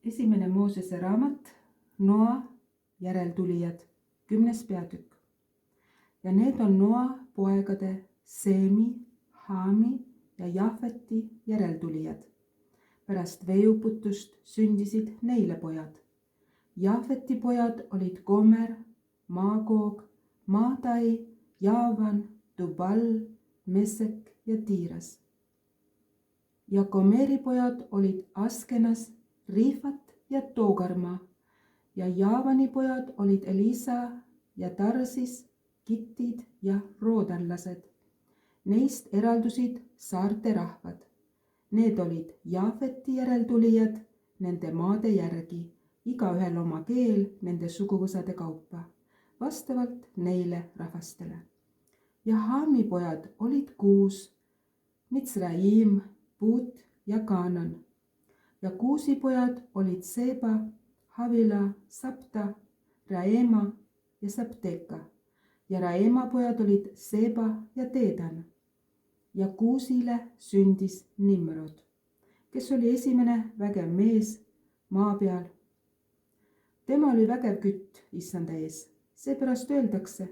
Esimene Moosese raamat, Noa järeltulijad, 10. peatükk. Ja need on Noa poegade Seemi, Haami ja Jahveti järeltulijad. Pärast veeuputust sündisid neile pojad. Jahveti pojad olid Gomer, Maagoog, Maadai, Jaavan, Tubal, Mesek ja Tiiras. Ja Gomeri pojad olid Askenas, Rifat ja Togarma ja Jaavani pojad olid Elisa ja Tarsis, Kittid ja roodanlased. Neist eraldusid saarte rahvad. Need olid Jahveti järeltulijad nende maade järgi, igaühel oma keel nende suguvõsade kaupa, vastavalt neile rahvastele. Ja Haami pojad olid 6, Mitsraim, Puut ja Kaanan. Ja Kuusi pojad olid Seba, Havila, Sapta, Raema ja Sapteka. Ja Raema pojad olid Seba ja Teedan. Ja Kuusile sündis Nimrod, kes oli esimene vägev mees maa peal. Tema oli vägev kütt issanda ees, seepärast öeldakse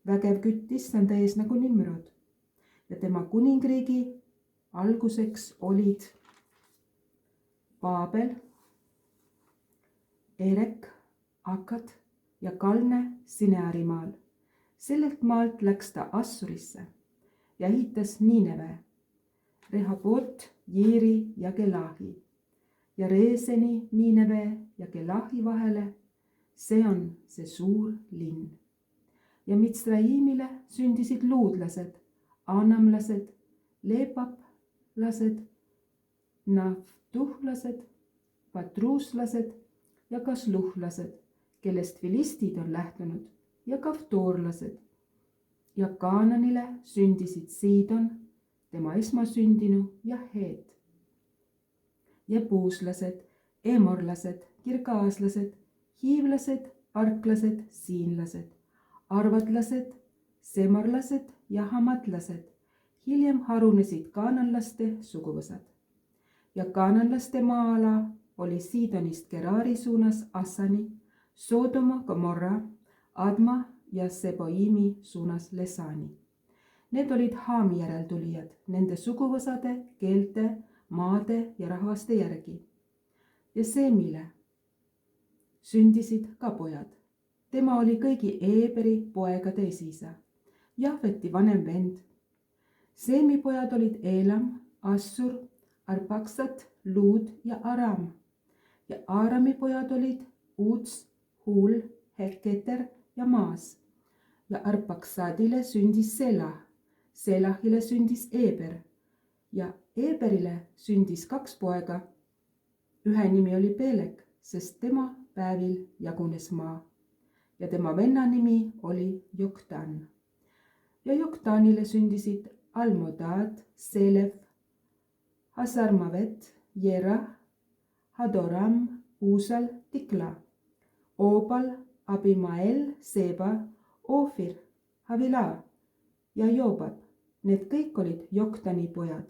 vägev kütt issanda ees nagu Nimrod. Ja tema kuningriigi alguseks olid Baabel, Erek, Akad ja Kalne Sinearimaal. Sellelt maalt läks ta Assurisse ja ehitas Niineve, Rehobot, Jiiri ja Gelahi ja Reeseni Niineve ja Gelahi vahele. See on see suur linn. Ja Mitsraimile sündisid luudlased, anamlased, lepaplased, naftuhlased, patruuslased ja kasluhlased, kellest filistid on lähtunud, ja kaftoorlased. Ja Kaananile sündisid Siidon, tema esmasündinu ja Heet. Ja puuslased, emorlased, kirgaaslased, hiivlased, arklased, siinlased, arvatlased, semarlased ja hamatlased. Hiljem harunesid kaananlaste suguvõsad. Ja kaananlaste maa-ala oli Siidonist Gerari suunas Assani, Soodoma, Gomorra, Adma ja Seboimi suunas Lesani. Need olid Haami järeltulijad, nende suguvõsade, keelte, maade ja rahvaste järgi. Ja Seemile sündisid ka pojad. Tema oli kõigi Eeberi poegade esiisa, Jahveti vanem vend. Seemi pojad olid Elam, Assur, Arpaksat, Luud ja Aram. Ja Aarami pojad olid Uuts, Huul, Heketer ja Maas. Ja Arpaksadile sündis Selah, Selahile sündis Eeber ja Eeberile sündis 2 poega. Ühe nimi oli Pelek, sest tema päevil jagunes maa. Ja tema venna nimi oli Joktan. Ja Joktanile sündisid Almodad, Selef, Hasarmavet, Jerah, Hadoram, Uusal, Tikla, Obal, Abimael, Seba, Ofir, Havila ja Joobab. Need kõik olid Joktani pojad.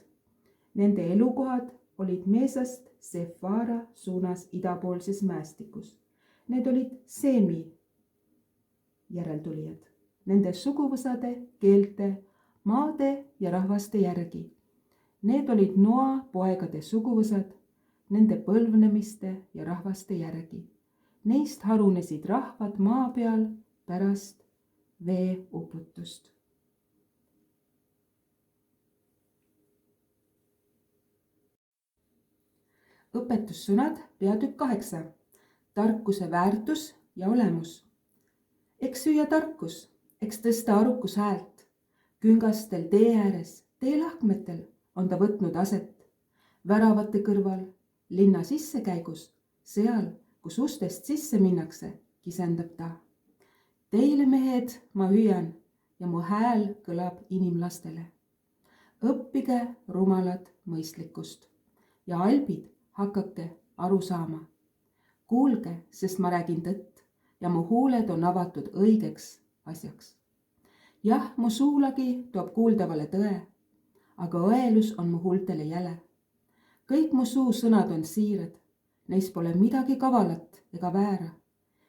Nende elukohad olid Meesast Sefara suunas idapoolses mäestikus. Need olid Seemi järeltulijad, nende suguvõsade, keelte, maade ja rahvaste järgi. Need olid Noa poegade suguvõsad, nende põlvnemiste ja rahvaste järgi. Neist harunesid rahvad maa peal pärast veeuputust. Õpetussõnad, peatükk 8. Tarkuse väärtus ja olemus. Eks süüa tarkus, eks tõsta arukus häält. Küngastel tee ääres, teelahkmetel on ta võtnud aset. Väravate kõrval, linna sissekäigus, seal, kus ustest sisse minnakse, kisendab ta. Teile, mehed, ma hüüan ja mu hääl kõlab inimlastele. Õppige, rumalad, mõistlikkust ja albid, hakake aru saama. Kuulge, sest ma räägin tõtt ja mu huuled on avatud õigeks asjaks. Jah, mu suulagi toob kuuldavale tõe, aga õelus on mu huultele jäle. Kõik mu suu sõnad on siirad, Neis pole midagi kavalat ega väära.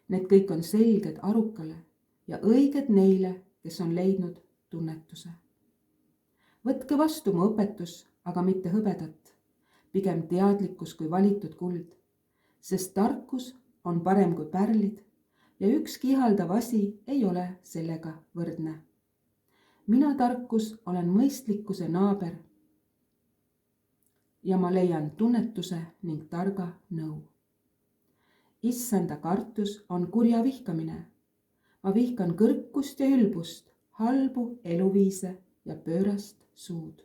Need kõik on selged arukale ja õiged neile, kes on leidnud tunnetuse. Võtke vastu mu õpetus, aga mitte hõbedat, pigem teadlikkus kui valitud kuld, sest tarkus on parem kui pärlid ja ükski ihaldav asi ei ole sellega võrdne. Mina, tarkus, olen mõistlikkuse naaber ja ma leian tunnetuse ning targa nõu. Issanda kartus on kurja vihkamine. Ma vihkan kõrkust ja ülbust, halbu eluviise ja pöörast suud.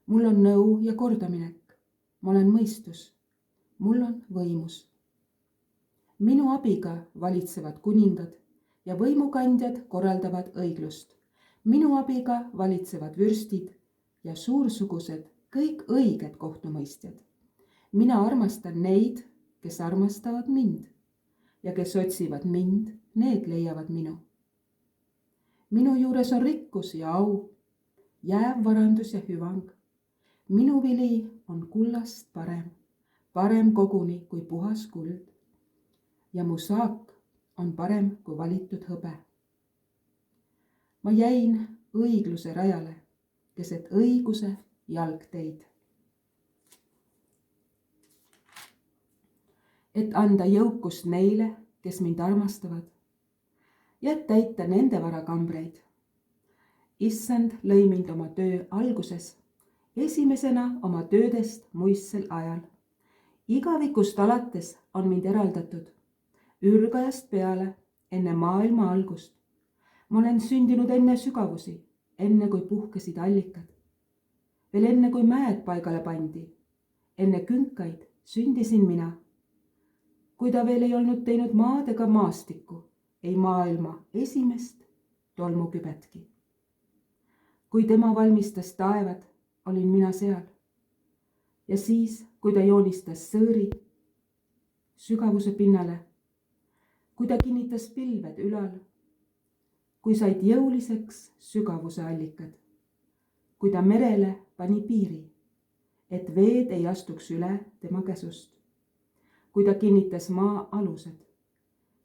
Mul on nõu ja kordaminek, ma olen mõistus, mul on võimus. Minu abiga valitsevad kuningad ja võimukandjad korraldavad õiglust. Minu abiga valitsevad vürstid ja suursugused, kõik õiged kohtumõistjad. Mina armastan neid, kes armastavad mind ja kes otsivad mind, need leiavad minu. Minu juures on rikkus ja au, jääv varandus ja hüvang. Minu vili on kullast parem, parem koguni kui puhas kuld. Ja mu saak on parem kui valitud hõbe. Ma jäin õigluse rajale, keset õiguse jalgteid. Et anda jõukust neile, kes mind armastavad, ja täita nende varakambreid. Issand lõi mind oma töö alguses, esimesena oma töödest muistsel ajal. Igavikust alates on mind eraldatud, ürgajast peale, enne maailma algust. Ma olen sündinud enne sügavusi, enne kui puhkesid allikad. Veel enne kui mäed paigale pandi, enne künkaid sündisin mina. Kui ta veel ei olnud teinud maad ega maastikku, ei maailma esimest tolmukübetki. Kui tema valmistas taevad, olin mina seal. Ja siis, kui ta joonistas sõõri sügavuse pinnale, kui ta kinnitas pilved ülal, kui said jõuliseks sügavuse allikad, kui ta merele pani piiri, et veed ei astuks üle tema käsust, kui ta kinnitas maa alused,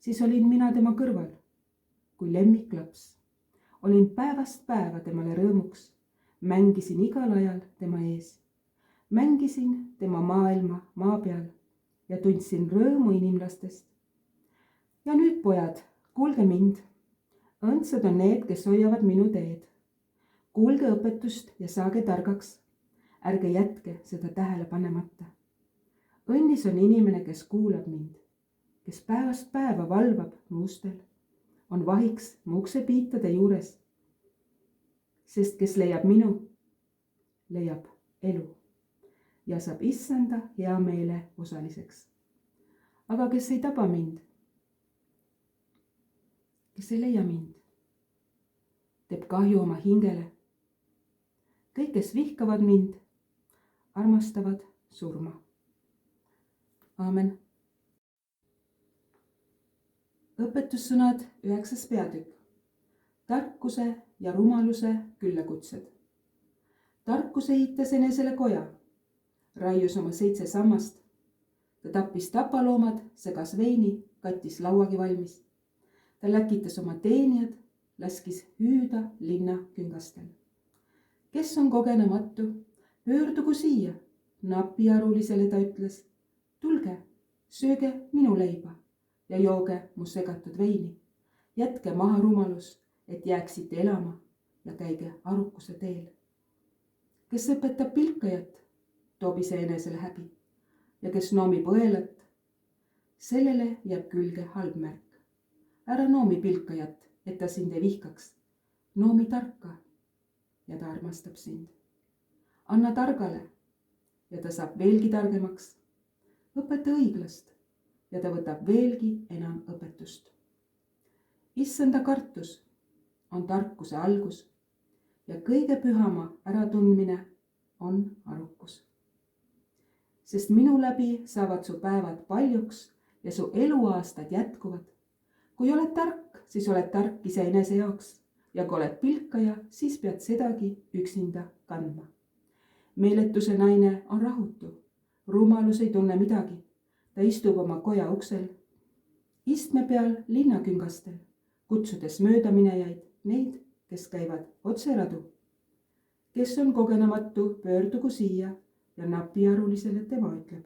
siis olin mina tema kõrval, kui lemmiklaps. Olin päevast päeva temale rõõmuks, mängisin igal ajal tema ees. Mängisin tema maailma maa peal ja tundsin rõõmu inimlastest. Ja nüüd, pojad, kuulge mind. Õndsad on need, kes hoiavad minu teed. Kuulge õpetust ja saage targaks. Ärge jätke seda tähele panemata. Õnnis on inimene, kes kuulab mind, kes päevast päeva valvab mu ustel, on vahiks mu uksepiitade juures. Sest kes leiab minu, leiab elu ja saab issanda hea meele osaliseks. Aga kes ei taba mind, kes ei leia mind, teeb kahju oma hingele. Kõik, kes vihkavad mind, armastavad surma. Aamen. Õpetussõnad 9. peatükk. Tarkuse ja rumaluse küllakutsed. Tarkus ehitas enesele koja, raius oma 7 sammast. Ta tappis tapaloomad, segas veini, kattis lauagi valmis. Ta läkitas oma teenijad, laskis hüüda linna küngastel. Kes on kogenematu, pöördugu siia, napiarulisele ta ütles. Tulge, sööge minu leiba ja jooge mu segatud veini. Jätke maha rumalus, et jääksite elama ja käige arukuse teel. Kes õpetab pilkajat, toob ise enesele häbi ja kes noomib õelat, sellele jääb külge halb märk. Ära noomi pilkajat, et ta sind ei vihkaks. Noomi tarka ja ta armastab sind. Anna targale ja ta saab veelgi targemaks. Õpeta õiglast ja ta võtab veelgi enam õpetust. Issanda kartus on tarkuse algus ja kõige pühama äratundmine on arukus. Sest minu läbi saavad su päevad paljuks ja su eluaastad jätkuvad. Kui oled tark, siis oled tark iseenese jaoks ja kui oled pilkaja, siis pead sedagi üksinda kandma. Meeletuse naine on rahutu, rumalus ei tunne midagi, ta istub oma koja uksel, istme peal linnaküngastel, kutsudes möödaminejaid, neid, kes käivad otse radu. Kes on kogenematu, pöördugu siia ja napiarulisele tema ütleb.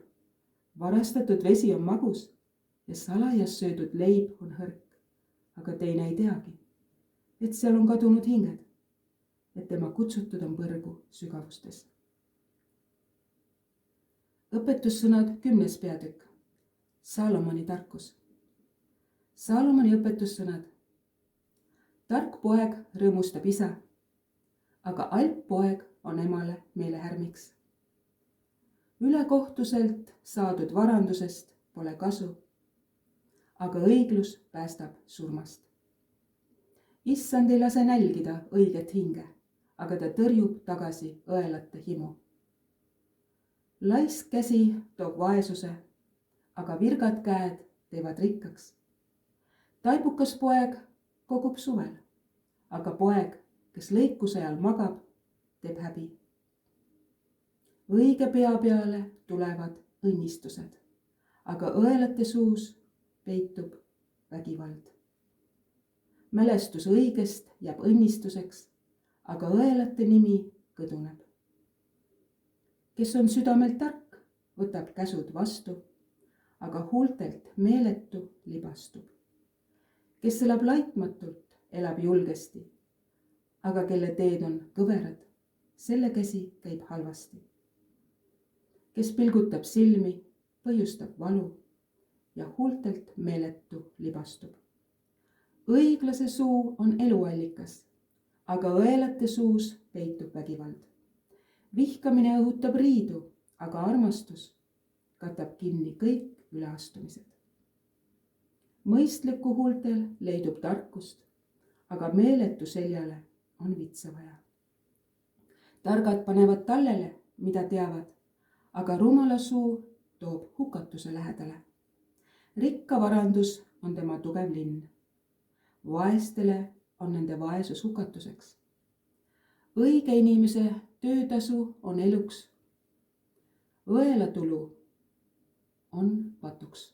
Varastatud vesi on magus ja salajas söödud leib on hõrk, aga teine ei teagi, et seal on kadunud hinged, et tema kutsutud on põrgu sügavustes. Õpetussõnad 10. peatükk. Saalomoni tarkus. Saalomoni õpetussõnad. Tark poeg rõõmustab isa, aga alp poeg on emale meelehärmiks. Ülekohtuselt saadud varandusest pole kasu, aga õiglus päästab surmast. Issand ei lase nälgida õiget hinge, aga ta tõrjub tagasi õelate himu. Laisk käsi toob vaesuse, aga virgad käed teevad rikkaks. Taibukas poeg kogub suvel, aga poeg, kes lõikuse ajal magab, teeb häbi. Õige pea peale tulevad õnnistused, aga õelate suus peitub vägivald. Mälestus õigest jääb õnnistuseks, aga õelate nimi kõduneb. Kes on südamelt tark, võtab käsud vastu, aga huultelt meeletu libastub. Kes elab laitmatult, elab julgesti, aga kelle teed on kõverad, selle käsi käib halvasti. Kes pilgutab silmi, põhjustab valu ja huultelt meeletu libastub. Õiglase suu on eluallikas, aga õelate suus peitub vägivald. Vihkamine õhutab riidu, aga armastus katab kinni kõik üleastumised. Mõistliku huultel leidub tarkust, aga meeletu seljale on vitsa vaja. Targad panevad tallele, mida teavad, aga rumala suu toob hukatuse lähedale. Rikka varandus on tema tugev linn. Vaestele on nende vaesus hukatuseks. Õige inimese töötasu on eluks. Õelatulu on patuks.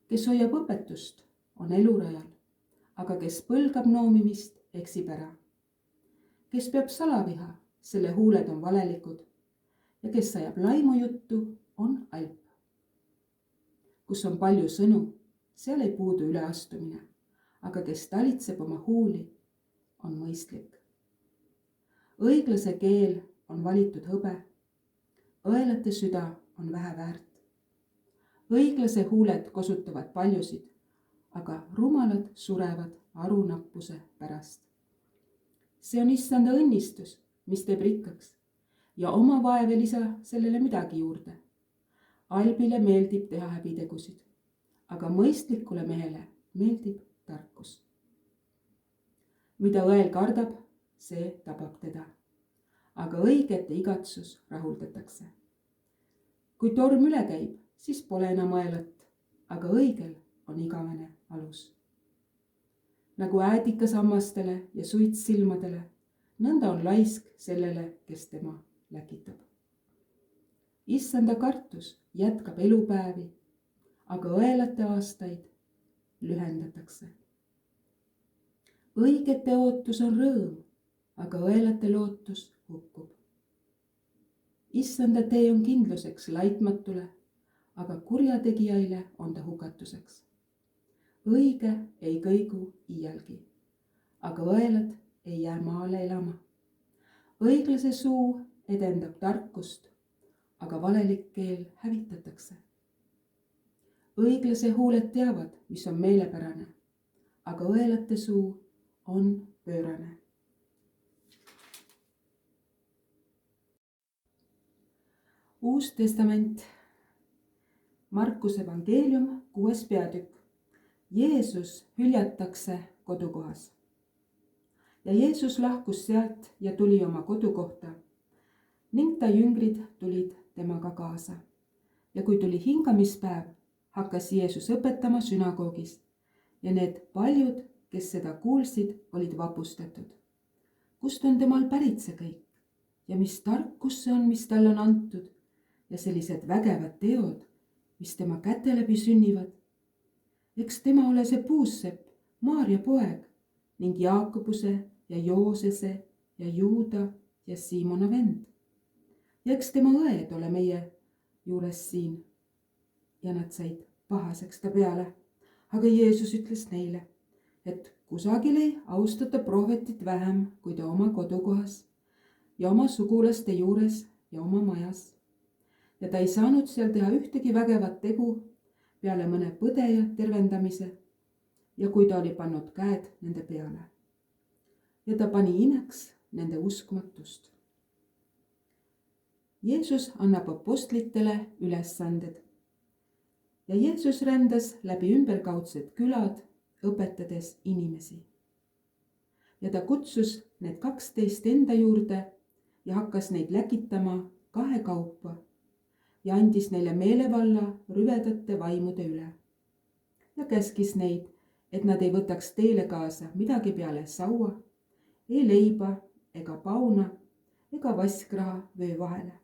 Kes hoiab õpetust, on elurajal, aga kes põlgab noomimist, eksib ära. Kes peab salaviha, selle huuled on valelikud ja kes ajab laimujuttu, on alp. Kus on palju sõnu, seal ei puudu üleastumine, aga kes talitseb oma huuli, on mõistlik. Õiglase keel on valitud hõbe, õelate süda on vähe väärt. Õiglase huuled kosutavad paljusid, aga rumalad surevad arunappuse pärast. See on issanda õnnistus, mis teeb rikkaks ja oma vaev ei lisa sellele midagi juurde. Albile meeldib teha häbitegusid, aga mõistlikule mehele meeldib tarkus. Mida õel kardab, see tabab teda, aga õigete igatsus rahuldatakse. Kui torm üle käib, siis pole enam õelat, aga õigel on igavene alus. Nagu äädikas hammastele ja suits silmadele, nõnda on laisk sellele, kes tema läkitab. Issanda kartus jätkab elupäevi, aga õelate aastaid lühendatakse. Õigete ootus on rõõm, aga õelate lootus hukkub. Issanda tee on kindluseks laitmatule, aga kurjategijaile on ta hukatuseks. Õige ei kõigu iialgi, aga õelad ei jää maale elama. Õiglase suu edendab tarkust, aga valelik keel hävitatakse. Õiglase huuled teavad, mis on meelepärane, aga õelate suu on pöörane. Uus testament, Markuse evangeelium, 6. peatükk. Jeesus hüljatakse kodukohas. Ja Jeesus lahkus sealt ja tuli oma kodukohta ning ta jüngrid tulid temaga kaasa. Ja kui tuli hingamispäev, hakkas Jeesus õpetama sünagoogis ja need paljud, kes seda kuulsid, olid vapustatud. Kust on temal pärit see kõik ja mis tarkus see on, mis talle on antud ja sellised vägevad teod, mis tema käte läbi sünnivad. Eks tema ole see puussepp, Maarja poeg ning Jaakobuse ja Joosese ja Juuda ja Siimona vend. Ja eks tema õed ole meie juures siin. Ja nad said pahaseks ta peale. Aga Jeesus ütles neile, et kusagil ei austata prohvetit vähem kui ta oma kodukohas ja oma sugulaste juures ja oma majas. Ja ta ei saanud seal teha ühtegi vägevat tegu peale mõne põdeja tervendamise ja kui ta oli pannud käed nende peale. Ja ta pani imeks nende uskmatust. Jeesus annab apostlitele ülesanded. Ja Jeesus rändas läbi ümberkaudsed külad, õpetades inimesi. Ja ta kutsus need 12 enda juurde ja hakkas neid läkitama kahekaupa ja andis neile meelevalla rüvedate vaimude üle. Ja käskis neid, et nad ei võtaks teele kaasa midagi peale saua, ei leiba ega pauna ega vaskraha vöö vahele.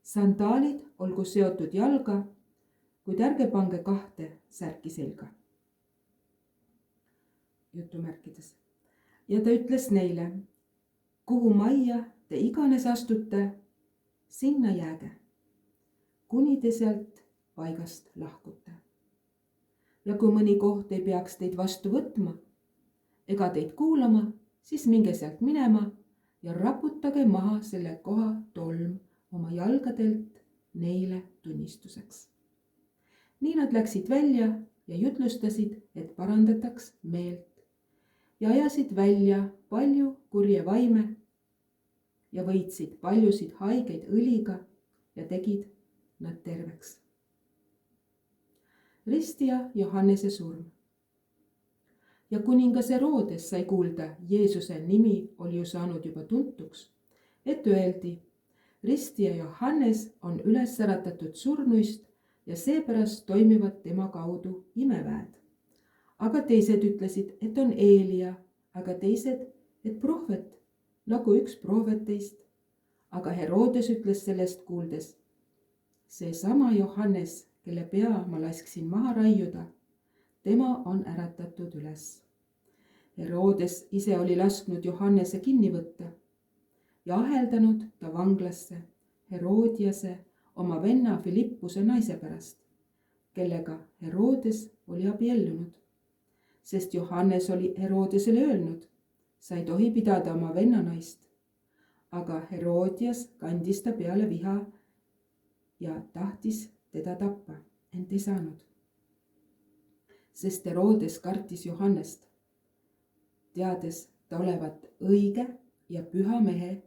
Sandaalid olgu seotud jalga, kuid ärge pange 2 särki selga. Jutumärkides. Ja ta ütles neile, kuhu majja te iganes astute, sinna jääge, kuni te sealt paigast lahkute. Ja kui mõni koht ei peaks teid vastu võtma ega teid kuulama, siis minge sealt minema ja raputage maha selle koha tolm oma jalgadelt neile tunnistuseks. Nii nad läksid välja ja jutlustasid, et parandataks meelt ja ajasid välja palju kurje vaime ja võitsid paljusid haigeid õliga ja tegid nad terveks. Ristija Johannese surm. Ja kuningas Herodes sai kuulda, Jeesuse nimi oli ju saanud juba tuntuks, et öeldi, Ristija Johannes on üles äratatud surnuist ja seepärast toimivad tema kaudu imeväed. Aga teised ütlesid, et on Eelia, aga teised, et prohvet, nagu üks prohveteist. Aga Herodes ütles sellest kuuldes, seesama Johannes, kelle pea ma lasksin maha raiuda, tema on äratatud üles. Herodes ise oli lasknud Johannese kinni võtta ja aheldanud ta vanglasse Herodiase oma venna Filippuse naise pärast, kellega Herodes oli abiellunud, sest Johannes oli Herodesele öelnud, sa ei tohi pidada oma venna naist. Aga Herodias kandis ta peale viha ja tahtis teda tappa, ent ei saanud. Sest Herodes kartis Johannest, teades ta olevat õige ja püha mehe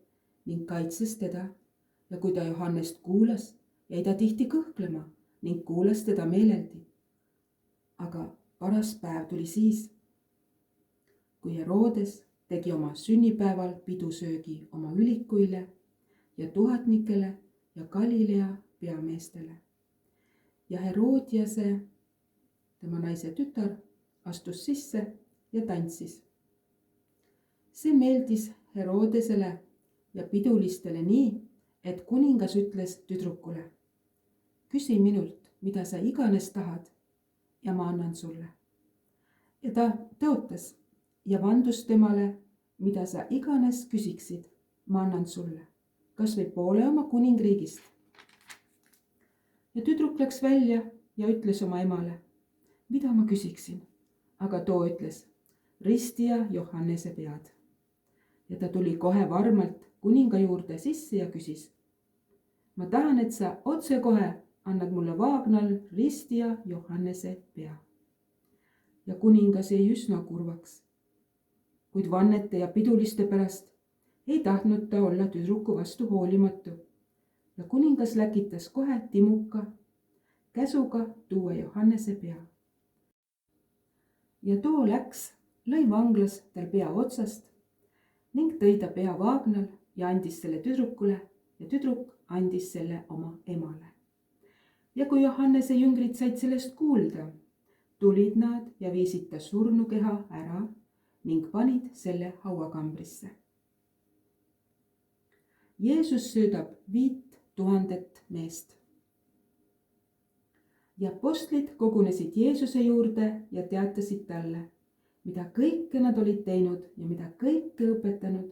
ning kaitses teda ja kui ta Johannest kuulas, jäi ta tihti kõhklema ning kuulas teda meeleldi. Aga paras päev tuli siis, kui Herodes tegi oma sünnipäeval pidusöögi oma ülikuile ja tuhatnikele ja Galilea peameestele. Ja Herodiase, tema naise tütar, astus sisse ja tantsis. See meeldis Herodesele ja pidulistele nii, et kuningas ütles tüdrukule, küsi minult, mida sa iganes tahad ja ma annan sulle. Ja ta tõotas ja vandus temale, mida sa iganes küsiksid, ma annan sulle, kas või poole oma kuningriigist. Ja tüdruk läks välja ja ütles oma emale, mida ma küsiksin, aga too ütles, ristija Johannese pead. Ja ta tuli kohe varmalt kuninga juurde sisse ja küsis, ma tahan, et sa otsekohe annad mulle vaagnal ristija Johannese pea. Ja kuningas jäi üsna kurvaks, kuid vannete ja piduliste pärast ei tahtnud ta olla tüdruku vastu hoolimatu ja kuningas läkitas kohe timuka käsuga tuua Johannese pea. Ja too läks, lõi vanglas tal pea otsast ning tõi ta pea vaagnal ja andis selle tüdrukule ja tüdruk andis selle oma emale. Ja kui Johannese jüngrid said sellest kuulda, tulid nad ja viisid ta surnukeha ära ning panid selle hauakambrisse. Jeesus söödab 5000 meest. ja apostlid kogunesid Jeesuse juurde ja teatasid talle, mida kõike nad olid teinud ja mida kõike õpetanud.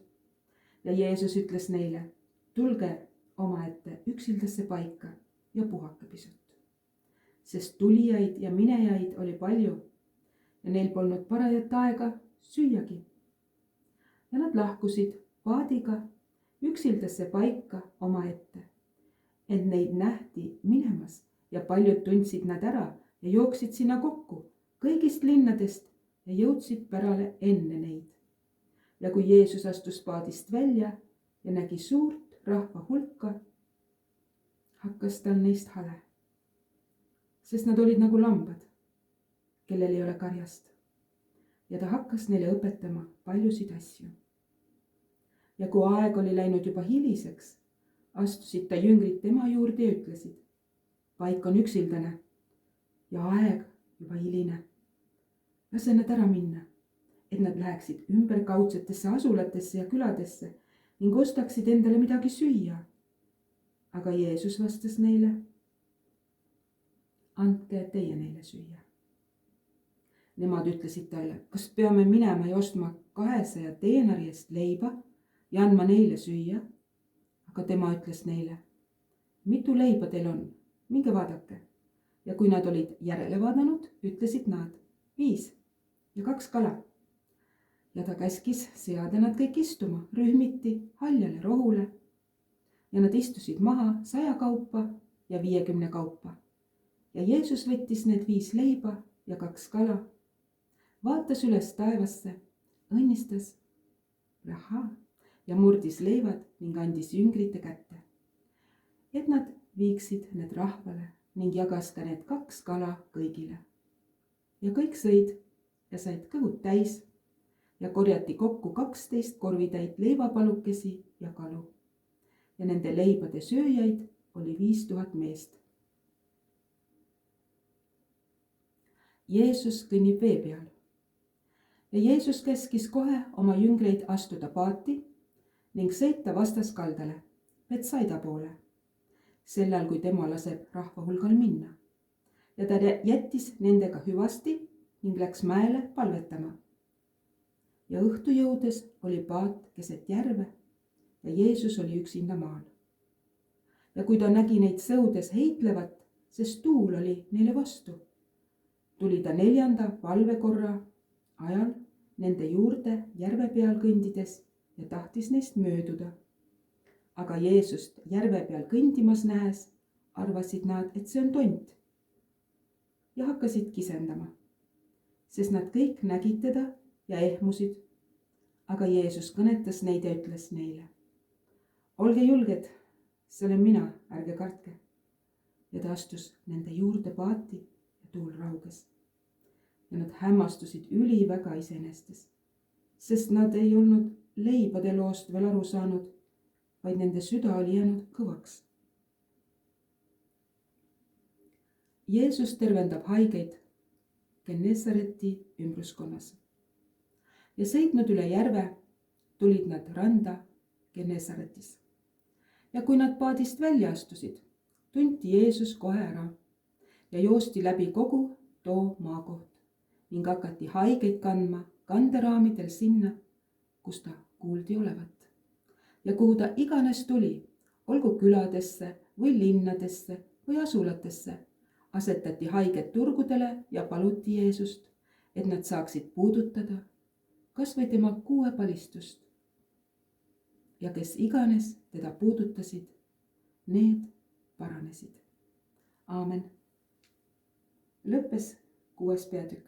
Ja Jeesus ütles neile, tulge omaette üksildasse paika ja puhake pisut. Sest tulijaid ja minejaid oli palju ja neil polnud parajat aega süüagi. Ja nad lahkusid paadiga üksildasse paika omaette. Ent neid nähti minemas ja paljud tundsid nad ära ja jooksid sinna kokku kõigist linnadest ja jõudsid pärale enne neid. Ja kui Jeesus astus paadist välja ja nägi suurt rahva hulka, hakkas tal neist hale, sest nad olid nagu lambad, kellel ei ole karjast. Ja ta hakkas neile õpetama paljusid asju. Ja kui aeg oli läinud juba hiliseks, astusid ta jüngrid tema juurde ja ütlesid, paik on üksildane ja aeg juba hiline. Lase nad ära minna, et nad läheksid ümberkaudsetesse asulatesse ja küladesse ning ostaksid endale midagi süüa. Aga Jeesus vastas neile, andke teie neile süüa. Nemad ütlesid talle, kas peame minema ja ostma 200 teenari eest leiba ja andma neile süüa? Aga tema ütles neile, mitu leiba teil on, minge vaadake. Ja kui nad olid järele vaadanud, ütlesid nad 5 ja 2 kala. Ja ta käskis seada nad kõik istuma rühmiti haljale rohule. Ja nad istusid maha 100 kaupa ja 50 kaupa. Ja Jeesus võttis need 5 leiba ja 2 kala, vaatas üles taevasse, õnnistas raha ja murdis leivad ning andis jüngrite kätte, et nad viiksid need rahvale ning jagas ka need 2 kala kõigile. Ja kõik sõid ja said kõhud täis ja korjati kokku 12 korvitäit leivapalukesi ja kalu. Ja nende leibade sööjaid oli 5000 meest. Jeesus kõnnib vee peal. Ja Jeesus käskis kohe oma jüngreid astuda paati ning sõita vastaskaldale Betsaida poole, sellal kui tema laseb rahva hulgal minna. Ja ta jättis nendega hüvasti ning läks mäele palvetama. Ja õhtu jõudes oli paat keset järve ja Jeesus oli üksinda maal. Ja kui ta nägi neid sõudes heitlevat, sest tuul oli neile vastu, tuli ta 4. valvekorra ajal nende juurde järve peal kõndides ja tahtis neist mööduda. Aga Jeesust järve peal kõndimas nähes, arvasid nad, et see on tont ja hakkasid kisendama, sest nad kõik nägid teda ja ehmusid. Aga Jeesus kõnetas neid ja ütles neile, olge julged, see olen mina, ärge kartke. Ja ta astus nende juurde paati ja tuul rauges. Ja nad hämmastusid üliväga iseenestes, sest nad ei olnud leibade loost veel aru saanud, vaid nende süda oli jäänud kõvaks. Jeesus tervendab haigeid Gennesareti ümbruskonnas. Ja sõitnud üle järve, tulid nad randa Gennesaretis. Ja kui nad paadist välja astusid, tunti Jeesus kohe ära ja joosti läbi kogu too maakoht ning hakati haigeid kandma kanderaamidel sinna, kus ta kuuldi olevat. Ja kuhu ta iganes tuli, olgu küladesse või linnadesse või asulatesse, asetati haiged turgudele ja paluti Jeesust, et nad saaksid puudutada kas või tema kuuepalistust. Ja kes iganes teda puudutasid, need paranesid. Aamen. Lõppes 6. peatükk.